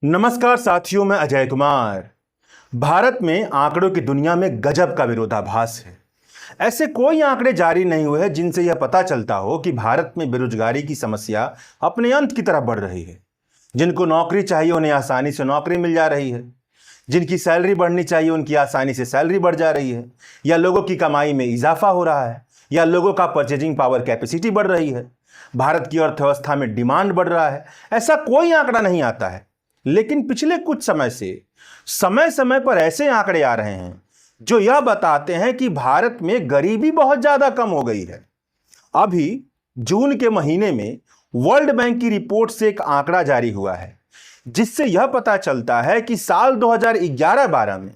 नमस्कार साथियों, मैं अजय कुमार। भारत में आंकड़ों की दुनिया में गजब का विरोधाभास है। ऐसे कोई आंकड़े जारी नहीं हुए हैं जिनसे यह पता चलता हो कि भारत में बेरोजगारी की समस्या अपने अंत की तरफ बढ़ रही है। जिनको नौकरी चाहिए उन्हें आसानी से नौकरी मिल जा रही है, जिनकी सैलरी बढ़नी चाहिए उनकी आसानी से सैलरी बढ़ जा रही है, या लोगों की कमाई में इजाफा हो रहा है, या लोगों का परचेजिंग पावर कैपेसिटी बढ़ रही है। भारत की अर्थव्यवस्था में डिमांड बढ़ रहा है। ऐसा कोई आंकड़ा नहीं आता है। लेकिन पिछले कुछ समय से समय समय पर ऐसे आंकड़े आ रहे हैं जो यह बताते हैं कि भारत में गरीबी बहुत ज्यादा कम हो गई है। अभी जून के महीने में वर्ल्ड बैंक की रिपोर्ट से एक आंकड़ा जारी हुआ है जिससे यह पता चलता है कि साल 2011-12 में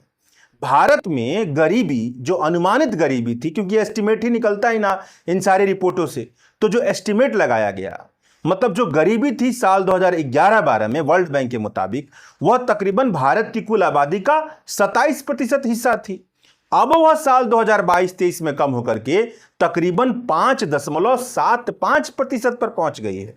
भारत में गरीबी, जो अनुमानित गरीबी थी, क्योंकि एस्टिमेट ही निकलता ही ना इन सारी रिपोर्टों से, तो जो एस्टिमेट लगाया गया, मतलब जो गरीबी थी साल 2011-12 में वर्ल्ड बैंक के मुताबिक, वह तकरीबन भारत की कुल आबादी का 27% हिस्सा थी। अब वह साल 2022-23 में कम होकर के तकरीबन 5.75% पर पहुंच गई है।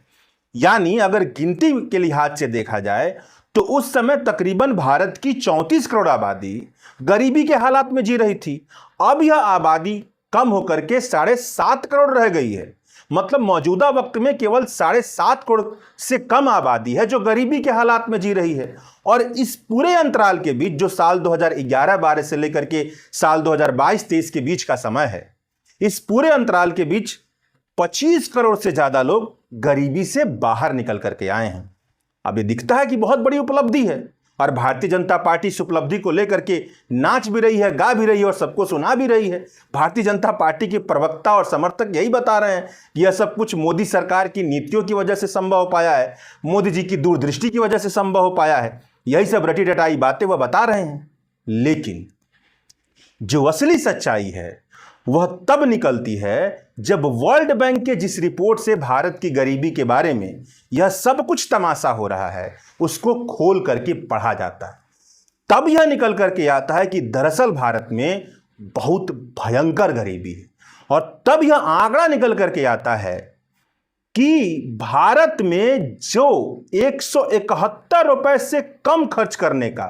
यानी अगर गिनती के लिहाज से देखा जाए तो उस समय तकरीबन भारत की 34 करोड़ आबादी गरीबी के हालात में जी रही थी। अब यह आबादी कम होकर के 7.5 करोड़ रह गई है। मतलब मौजूदा वक्त में केवल 7.5 करोड़ से कम आबादी है जो गरीबी के हालात में जी रही है। और इस पूरे अंतराल के बीच, जो साल 2011-12 से लेकर के साल 2022-23 के बीच का समय है, इस पूरे अंतराल के बीच 25 करोड़ से ज्यादा लोग गरीबी से बाहर निकल करके आए हैं। अब ये दिखता है कि बहुत बड़ी उपलब्धि है और भारतीय जनता पार्टी इस उपलब्धि को लेकर के नाच भी रही है, गा भी रही है और सबको सुना भी रही है। भारतीय जनता पार्टी के प्रवक्ता और समर्थक यही बता रहे हैं कि यह सब कुछ मोदी सरकार की नीतियों की वजह से संभव हो पाया है, मोदी जी की दूरदृष्टि की वजह से संभव हो पाया है। यही सब रटी रटाई बातें वह बता रहे हैं। लेकिन जो असली सच्चाई है वह तब निकलती है जब वर्ल्ड बैंक के जिस रिपोर्ट से भारत की गरीबी के बारे में यह सब कुछ तमाशा हो रहा है उसको खोल करके पढ़ा जाता है। तब यह निकल करके आता है कि दरअसल भारत में बहुत भयंकर गरीबी है। और तब यह आंकड़ा निकल करके आता है कि भारत में जो 171 रुपए से कम खर्च करने का,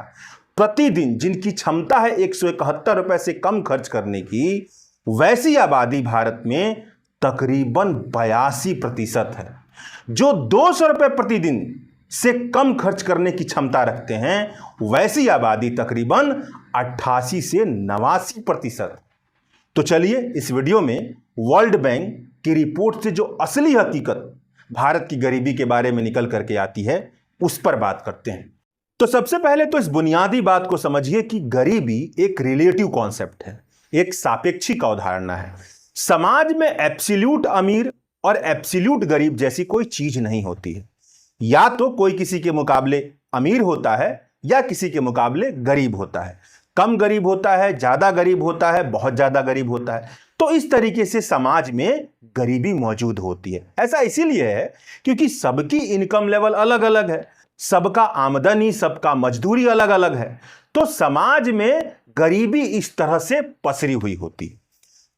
प्रतिदिन जिनकी क्षमता है 171 रुपए से कम खर्च करने की, वैसी आबादी भारत में तकरीबन 82% है। जो 200 रुपए प्रतिदिन से कम खर्च करने की क्षमता रखते हैं, वैसी आबादी तकरीबन 88 से 89%। तो चलिए इस वीडियो में वर्ल्ड बैंक की रिपोर्ट से जो असली हकीकत भारत की गरीबी के बारे में निकल करके आती है उस पर बात करते हैं। तो सबसे पहले तो इस बुनियादी बात को समझिए कि गरीबी एक रिलेटिव कॉन्सेप्ट है, एक सापेक्षिक अवधारणा है। समाज में एब्सोल्यूट अमीर और एब्सोल्यूट गरीब जैसी कोई चीज नहीं होती है। या तो कोई किसी के मुकाबले अमीर होता है या किसी के मुकाबले गरीब होता है। कम गरीब होता है, ज्यादा गरीब होता है, बहुत ज्यादा गरीब होता है। तो इस तरीके से समाज में गरीबी मौजूद होती है। ऐसा इसीलिए है क्योंकि सबकी इनकम लेवल अलग अलग है, सबका आमदनी, सबका मजदूरी अलग अलग है। तो समाज में गरीबी इस तरह से पसरी हुई होती है।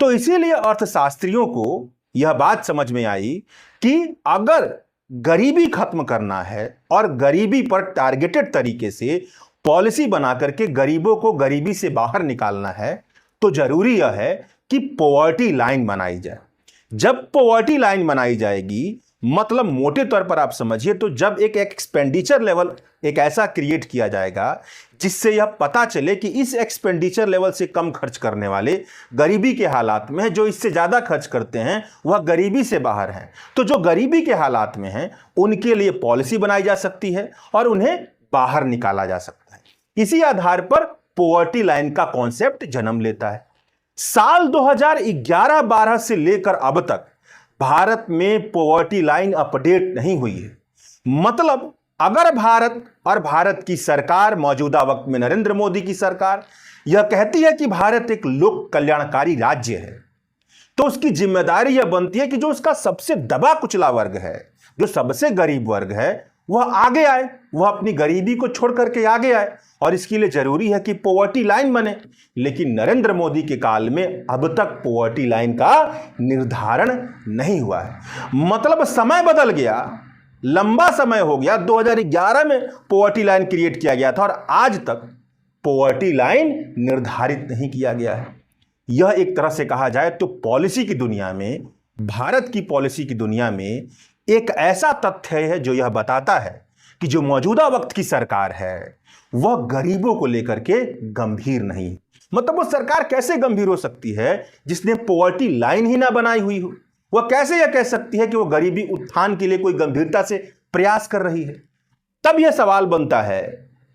तो इसीलिए अर्थशास्त्रियों को यह बात समझ में आई कि अगर गरीबी खत्म करना है और गरीबी पर टारगेटेड तरीके से पॉलिसी बना करके गरीबों को गरीबी से बाहर निकालना है तो जरूरी यह है कि पॉवर्टी लाइन बनाई जाए। जब पॉवर्टी लाइन बनाई जाएगी, मतलब मोटे तौर पर आप समझिए तो जब एक एक्सपेंडिचर लेवल एक ऐसा क्रिएट किया जाएगा जिससे यह पता चले कि इस एक्सपेंडिचर लेवल से कम खर्च करने वाले गरीबी के हालात में हैं, जो इससे ज्यादा खर्च करते हैं वह गरीबी से बाहर हैं। तो जो गरीबी के हालात में हैं उनके लिए पॉलिसी बनाई जा सकती है और उन्हें बाहर निकाला जा सकता है। इसी आधार पर पॉवर्टी लाइन का कॉन्सेप्ट जन्म लेता है। साल 2011-12 से लेकर अब तक भारत में पॉवर्टी लाइन अपडेट नहीं हुई है। मतलब अगर भारत और भारत की सरकार, मौजूदा वक्त में नरेंद्र मोदी की सरकार, यह कहती है कि भारत एक लोक कल्याणकारी राज्य है, तो उसकी जिम्मेदारी यह बनती है कि जो उसका सबसे दबा कुचला वर्ग है, जो सबसे गरीब वर्ग है, वह आगे आए, वह अपनी गरीबी को छोड़ करके आगे आए। और इसके लिए जरूरी है कि पॉवर्टी लाइन बने। लेकिन नरेंद्र मोदी के काल में अब तक पॉवर्टी लाइन का निर्धारण नहीं हुआ है। मतलब समय बदल गया लंबा समय हो गया, 2011 में पॉवर्टी लाइन क्रिएट किया गया था और आज तक पॉवर्टी लाइन निर्धारित नहीं किया गया है। यह एक तरह से कहा जाए तो पॉलिसी की दुनिया में, भारत की पॉलिसी की दुनिया में एक ऐसा तथ्य है जो यह बताता है कि जो मौजूदा वक्त की सरकार है वह गरीबों को लेकर के गंभीर नहीं। मतलब वो सरकार कैसे गंभीर हो सकती है जिसने पॉवर्टी लाइन ही ना बनाई हुई हो? वह कैसे यह कह सकती है कि वो गरीबी उत्थान के लिए कोई गंभीरता से प्रयास कर रही है? तब यह सवाल बनता है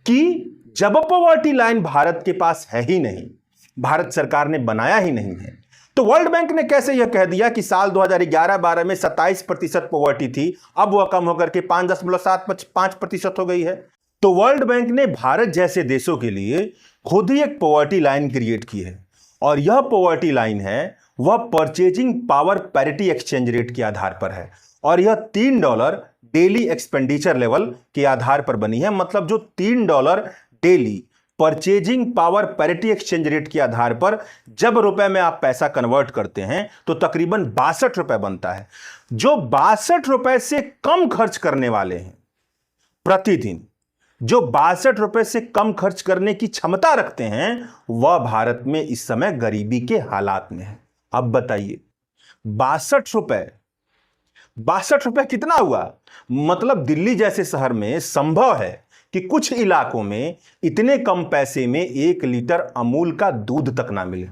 कि जब पॉवर्टी लाइन भारत के पास है ही नहीं, भारत सरकार ने बनाया ही नहीं है, तो वर्ल्ड बैंक ने कैसे यह कह दिया कि साल 2011-12 में 27% पॉवर्टी थी, अब वह कम होकर के 5.75% हो गई है? तो वर्ल्ड बैंक ने भारत जैसे देशों के लिए खुद ही एक पॉवर्टी लाइन क्रिएट की है और यह पॉवर्टी लाइन है वह purchasing power parity exchange rate के आधार पर है और यह $3 डेली एक्सपेंडिचर लेवल के आधार पर बनी है। मतलब जो $3 daily purchasing power parity exchange rate के आधार पर जब रुपए में आप पैसा कन्वर्ट करते हैं तो तकरीबन 62 रुपए बनता है। जो 62 रुपए से कम खर्च करने वाले हैं प्रतिदिन, जो 62 रुपए से कम खर्च करने की क्षमता रखते हैं, वह भारत में इस समय गरीबी के हालात में है। अब बताइए 62 रुपए कितना हुआ? मतलब दिल्ली जैसे शहर में संभव है कि कुछ इलाकों में इतने कम पैसे में 1 लीटर अमूल का दूध तक ना मिले।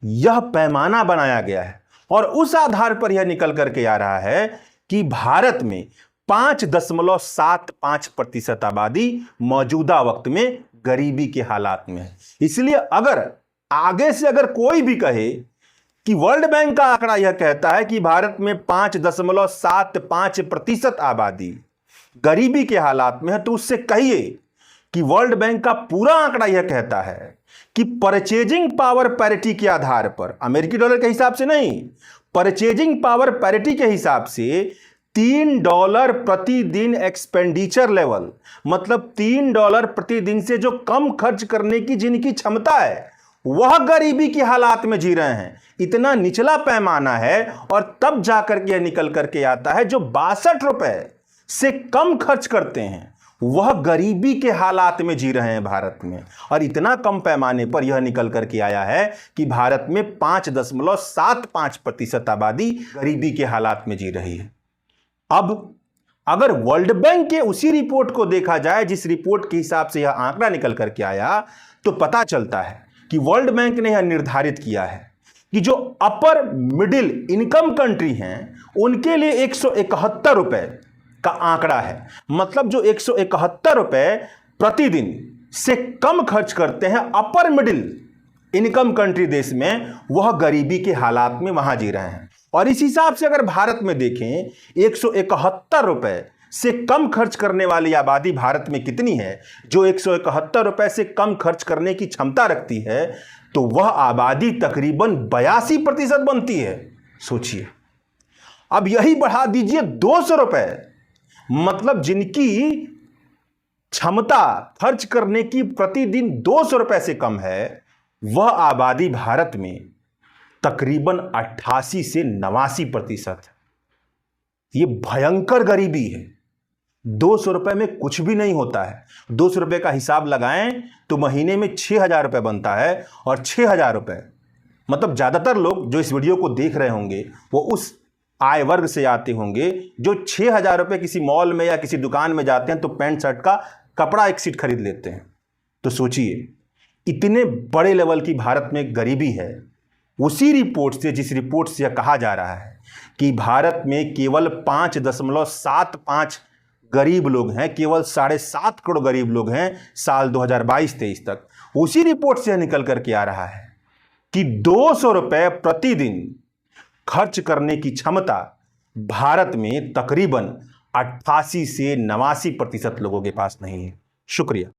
यह पैमाना बनाया गया है और उस आधार पर यह निकल करके आ रहा है कि भारत में 5.75% आबादी मौजूदा वक्त में गरीबी के हालात में है। इसलिए अगर आगे से अगर कोई भी कहे कि वर्ल्ड बैंक का आंकड़ा यह कहता है कि भारत में 5.75% आबादी गरीबी के हालात में है, तो उससे कहिए कि वर्ल्ड बैंक का पूरा आंकड़ा यह कहता है कि परचेजिंग पावर पैरिटी के आधार पर, अमेरिकी डॉलर के हिसाब से नहीं, परचेजिंग पावर पैरिटी के हिसाब से $3 प्रतिदिन एक्सपेंडिचर लेवल, मतलब $3 प्रतिदिन से जो कम खर्च करने की जिनकी क्षमता है वह गरीबी के हालात में जी रहे हैं। इतना निचला पैमाना है और तब जाकर के निकल करके आता है जो 62 रुपए से कम खर्च करते हैं वह गरीबी के हालात में जी रहे हैं भारत में। और इतना कम पैमाने पर यह निकल करके आया है कि भारत में 5.75% आबादी गरीबी के हालात में जी रही है। अब अगर वर्ल्ड बैंक के उसी रिपोर्ट को देखा जाए जिस रिपोर्ट के हिसाब से यह आंकड़ा निकल करके आया, तो पता चलता है कि वर्ल्ड बैंक ने यह निर्धारित किया है कि जो अपर मिडिल इनकम कंट्री हैं उनके लिए 171 रुपए का आंकड़ा है। मतलब जो 171 रुपए प्रतिदिन से कम खर्च करते हैं अपर मिडिल इनकम कंट्री देश में, वह गरीबी के हालात में वहां जी रहे हैं। और इस हिसाब से अगर भारत में देखें 171 रुपए से कम खर्च करने वाली आबादी भारत में कितनी है, जो 171 रुपए से कम खर्च करने की क्षमता रखती है, तो वह आबादी तकरीबन 82% बनती है। सोचिए, अब यही बढ़ा दीजिए 200 रुपए, मतलब जिनकी क्षमता खर्च करने की प्रतिदिन 200 रुपए से कम है, वह आबादी भारत में तकरीबन 88 से 89% है। यह भयंकर गरीबी है। 200 रुपए में कुछ भी नहीं होता है। 200 रुपए का हिसाब लगाएं तो महीने में 6,000 रुपए बनता है और 6,000 रुपए, मतलब ज्यादातर लोग जो इस वीडियो को देख रहे होंगे वो उस आय वर्ग से आते होंगे जो 6,000 रुपए किसी मॉल में या किसी दुकान में जाते हैं तो पैंट शर्ट का कपड़ा एक सीट खरीद लेते हैं। तो सोचिए, इतने बड़े लेवल की भारत में गरीबी है। उसी रिपोर्ट से, जिस रिपोर्ट से यह कहा जा रहा है कि भारत में केवल 5.75 गरीब लोग हैं, केवल 7.5 करोड़ गरीब लोग हैं साल 2022-23 तक, उसी रिपोर्ट से निकल करके आ रहा है कि 200 रुपए प्रतिदिन खर्च करने की क्षमता भारत में तकरीबन 88 से 89% लोगों के पास नहीं है। शुक्रिया।